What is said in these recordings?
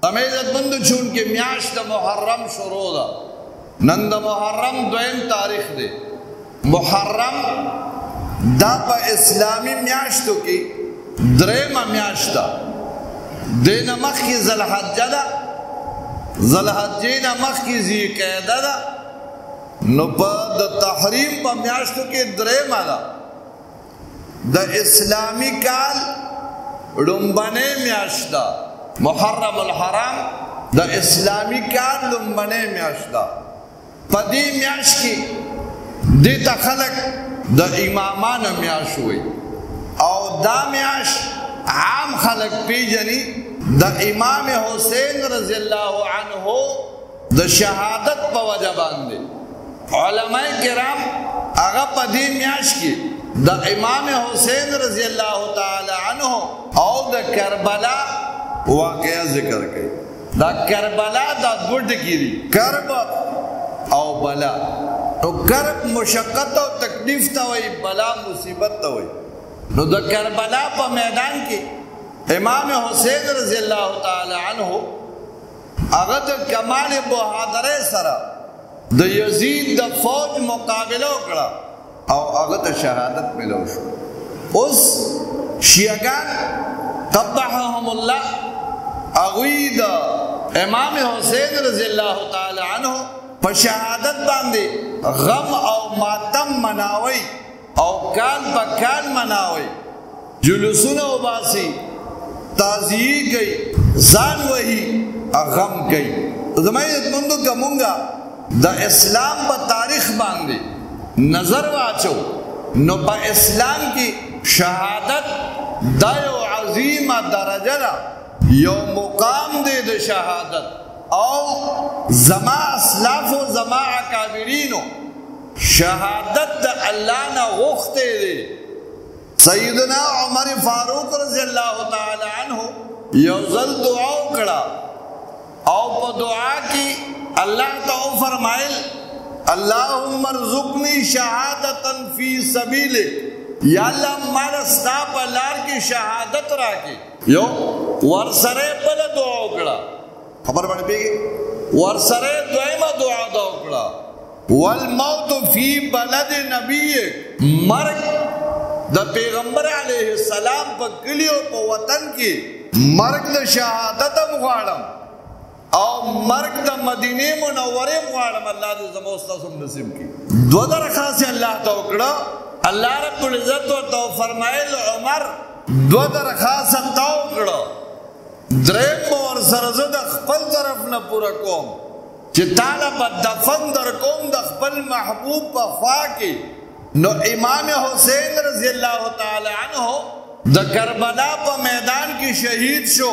امیزت مندو چون که میاشت محرم شروع دا نند محرم دویم تاریخ دے محرم دا پا اسلامی میاشتو کی درم میاشتا دین مخ کی ذوالحجہ دا ذوالحجہ نا مخ کی ذوالقعدہ دا نو پا دا تحریم پا میاشتو کی درم دا دا اسلامی کال رنبنے میاشتا محرم الحرام دا اسلامی کال رنبنے میاشتا پا دی میاش کی دیتا خلق دا امامان میاش ہوئی او دا میاش عام خلق پی جنی دا امام حسین رضی اللہ عنہ دا شہادت پا وجہ باندے علماء کرام اگا پا دی میاش کی دا امام حسین رضی اللہ تعالی عنہ او دا کربلا واقعہ ذکر کئی دا کربلا دا گرد کی دی کرب او بلا نو کرب مشقت و تکلیف تا ہوئی بلا مصیبت تا ہوئی نو دا کربلا پا میدان کی امام حسین رضی اللہ تعالی عنہ اگر دا کمال بہادر سرا دا یزید دا فوج مقابلہ اکڑا او اگر شہادت ملو شو اس شیعگان قبحهم اللہ اغوی دا امام حسین رضی اللہ تعالی عنہ پا شہادت باندے غم او ماتم مناوی او کال پا کال مناوی جلسون او باسی تازیی گئی زان وہی غم گئی زمانیت مندو کمونگا دا اسلام پا تاریخ باندے نظر واچو نو پا اسلام کی شہادت دا یو عظیم درجہ دا یو مقام دے دا شہادت او زما اسلاف و زما اکابرینو شہادت دا اللہ نا غختے دے سیدنا عمر فاروق رضی اللہ تعالی عنہ یو ذل دعاو کڑا او پا دعا کی اللہ تعاو فرمائل اللہم ارزقنی شہادتا فی سبیلک یا اللہ مالا ستا پا لار کی شہادت راکی یو ورسرے پل دعا اکڑا خبر بڑھ پیگی ورسرے دوئیما دعا دا اکڑا والموت فی بلد نبیک مرگ دا پیغمبر علیہ السلام پا کلیو پا وطن کی مرگ دا شہادت مغاڑم او مرگ دا مدینی منورے مغاڑم اللہ دا زموستاسم نصیب کی دو درخواست اللہ تا اکڑا اللہ رب العزت و تو فرمائل عمر دو درخواست تا اکڑا درم اور سرزد اخپل طرف نا پورا کوم چی تالا پا دفن در کوم دا اخپل محبوب پا خواکی نو امام حسین رضی اللہ تعالی عنہ دا کربلا پا میدان کی شہید شو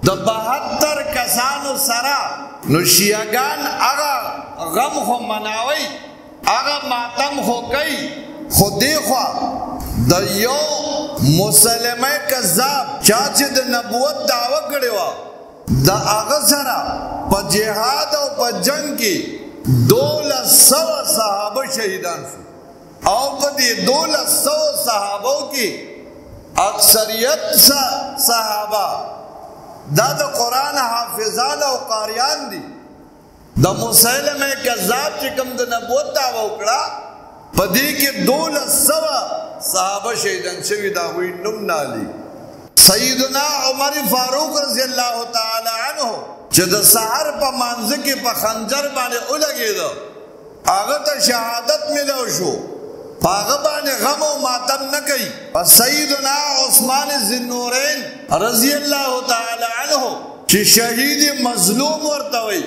دا 72 کسانو سرا نو شیعگان اگا غم خو مناوی اگا ماتم خو کئی خود دیخوا دا یو مسلمہ کذاب چاچے دا نبوت دعوی کڑیوا دا آغا سرا پا جہاد و پا جنگ کی 200 صحابہ شہیدان شو او پا دی 200 صحابوں کی اکثریت صحابہ دا قرآن حافظان و قاریان دی دا مسلمہ کذاب چکم دا نبوت دعوی کڑا پا دی کے 200 صحابہ شہیدان شوی دا ہوئی نم نالی سیدنا عمر فاروق رضی اللہ تعالی عنہ چہ دا سہر پا منزکی پا خنجر بانے اولگی دا آگا تا شہادت ملو شو پا آگا بانے غم و ماتم نکی پا سیدنا عثمان ذنورین رضی اللہ تعالی عنہ چہ شہید مظلوم ورتوئی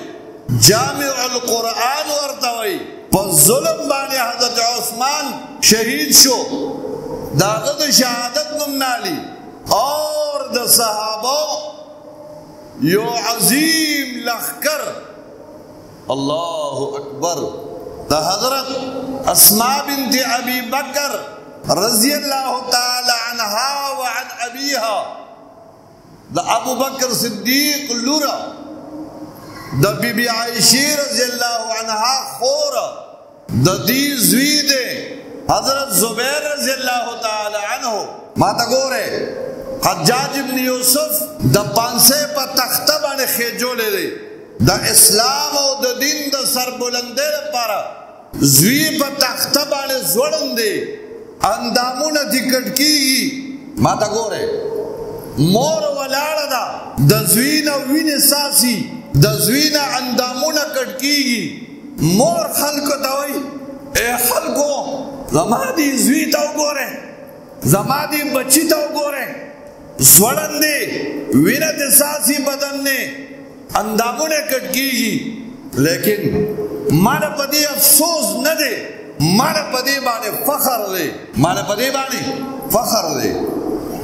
جامع القرآن ورتوئی پا ظلم بانے حضرت عثمان شہید شو داغت شہادت نمنالی اور دا صحابہ یو عظیم لخکر اللہ اکبر دا حضرت اسماء بنت ابی بکر رضی اللہ تعالی عنہا وعن ابیہا دا ابو بکر صدیق لورا دا بی بی عائشی رضی اللہ عنہا خورا دا دی زوید حضرت زبیر رضی اللہ تعالی عنہ ماتا گورے حجاج ابن یوسف د پانسے پا تختہ بانے خیجولے دے دا اسلام او دا دین دا سربلندے پارا زوی پا تختہ بانے زوڑن دے اندامون دکٹ کی ما تا گو رہے مور ولاڑ دا دا زوین وین ساسی دا زوین اندامون کٹ کی مور خلق تاوئی اے خلقو زمادی زوی تاو گو رہے زمادی بچی تاو گو رہے زوڑن دے وینت ساسی بدن نے انداموں نے کٹ کی لیکن مانا پدی افسوس نہ دے مانا پدی بانے فخر دے مانا پدی بانے فخر دے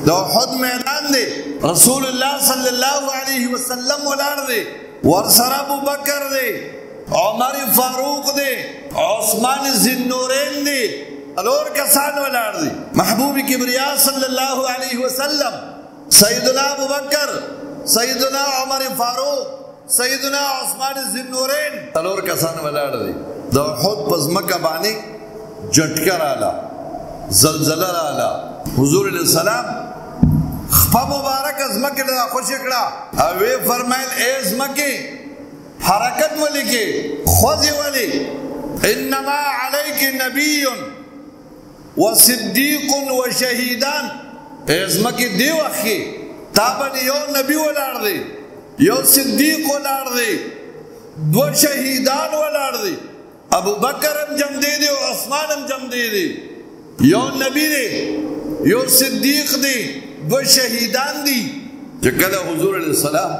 دو خود میدان دے رسول اللہ صلی اللہ علیہ وسلم ولار دے ورسر ابو بکر دے عمر فاروق دے عثمان ذی دے الور کسان ولار دے محبوب کبریا صلی اللہ علیہ وسلم سیدنا ابو بکر سیدنا عمر فاروق سیدنا عثمان ذی النورین تلور کسان ولار دی دا خود پزمکہ بانی جھٹکر آلا زلزلہ آلا حضور علیہ السلام خپا مبارک ازمکی لدا خوش اکڑا اوے فرمائل اے ازمکی حرکت ولی کے خوزی ولی انما علیک نبی و صدیق و شہیدان ازمکی دیو اخی تابن یو نبی ولار دی یو صدیق ولار دی دو شہیدان ولار دی ابو بکر ہم جم دے دی و عثمان ہم جم دے دی یو نبی دی یو صدیق دی دو شہیدان دی جکلہ حضور علیہ السلام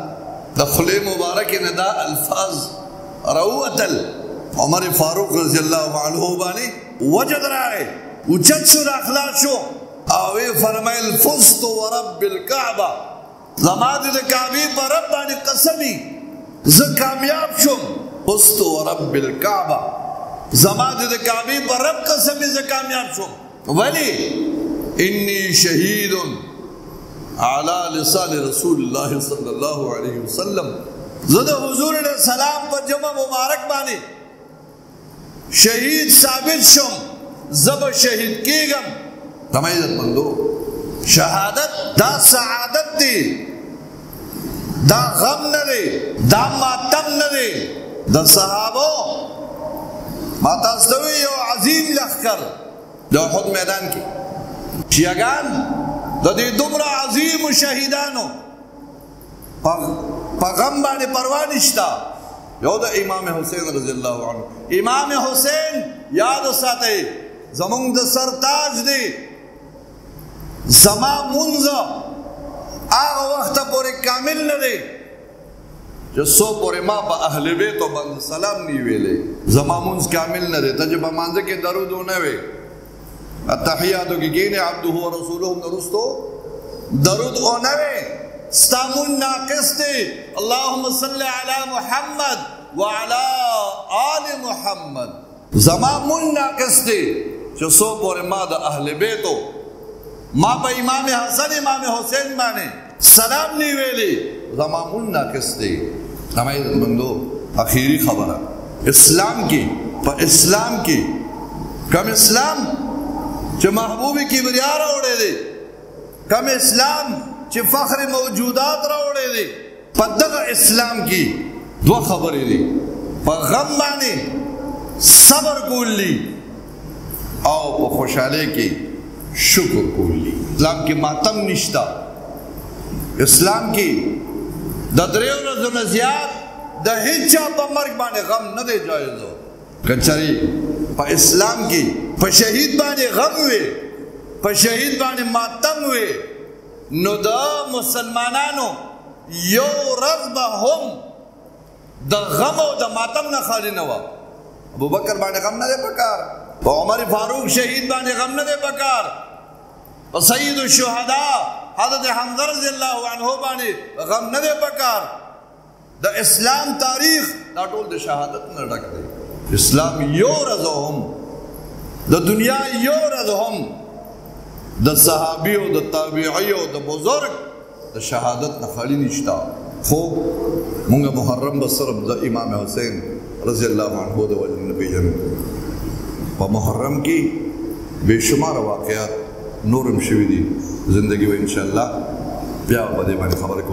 دخل مبارک ندا الفاظ روتل عمر فاروق رضی اللہ عنہ بانی وجد رائے اچھت سر اخلاق شو آوے فرمائل فست و رب الکعبہ زماد دا کعبی پر رب بانی قسمی ز کامیاب شم فست و رب الکعبہ زماد دا کعبی پر رب قسمی ز کامیاب شم ولی انی شہید علی لسان رسول اللہ صلی اللہ علیہ وسلم زد حضور علیہ السلام پر جمع مبارک بانی شہید ثابت شم زب شہید کی گم تمہیزت مندو شہادت دا سعادت دی دا غم نہ دے دا ماتم نہ دے دا صحابو ماتاستوی یو عظیم لخکر دا خود میدان کی شیعگان دا دی دمرا عظیم شہیدانو پا غم بانے پروانشتا یو دا امام حسین رضی اللہ عنہ امام حسین یاد ساتے زمانگ دا سرتاج دے زمان منزا آغا وقتا پوری کامل ندے جو سو پوری ما پا اہل بیتو بند سلام نیوے لے زمان منز کامل ندے تجربہ مانزے کے درودو نوے اتحیاتو کی گینے عبدو و رسولو نرستو درود او نوے ستامون ناقص دے اللہم صلی علی محمد وعلا آل محمد زمان من ناقص دے جو سو پوری ما دا اہل بیتو ما پا امام حسن امام حسین بانے سلام نہیں ویلے زمامون ناقص دے ہمیں بندو اخیری خبر اسلام کی پا اسلام کی کم اسلام چھ محبوبی کی بریار اوڑے دے کم اسلام چھ فخر موجودات روڑے دے پا دغا اسلام کی دو خبری دی پا غم بانے صبر کول لی او پا خوشحالے کی شکر کولی اسلام کی ماتم نشتا اسلام کی دا دریو رزو نزیاد دا ہچا پا مرگ بانے غم نہ دے جائزو کنچاری پا اسلام کی پا شہید بانے غم ہوئے پا شہید بانے ماتم ہوئے نو دا مسلمانانو یو رغبہ ہم دا غم و دا ماتم نہ خالی نوا ابو بکر بانے غم نہ دے پکار عمر فاروق شہید بانے غم نہ دے پکار سید الشہداء حضرت حمزہ رضی اللہ عنہ بانے غم نہ دے پکار دا اسلام تاریخ دا ٹول دا شہادت نہ ڈک دے اسلام یو رضو ہم دا دنیا یو رضو ہم دا صحابیو دا تابعیو دا بزرگ دا شہادت نہ خالی نشتا خوب منگا محرم بسرم دا امام حسین رضی اللہ عنہ دا ولی نبی جنگ و محرم کی بے شمار واقعات نورم شوی دی زندگی و انشاءاللہ بیا په دې باندې خبرې کوو.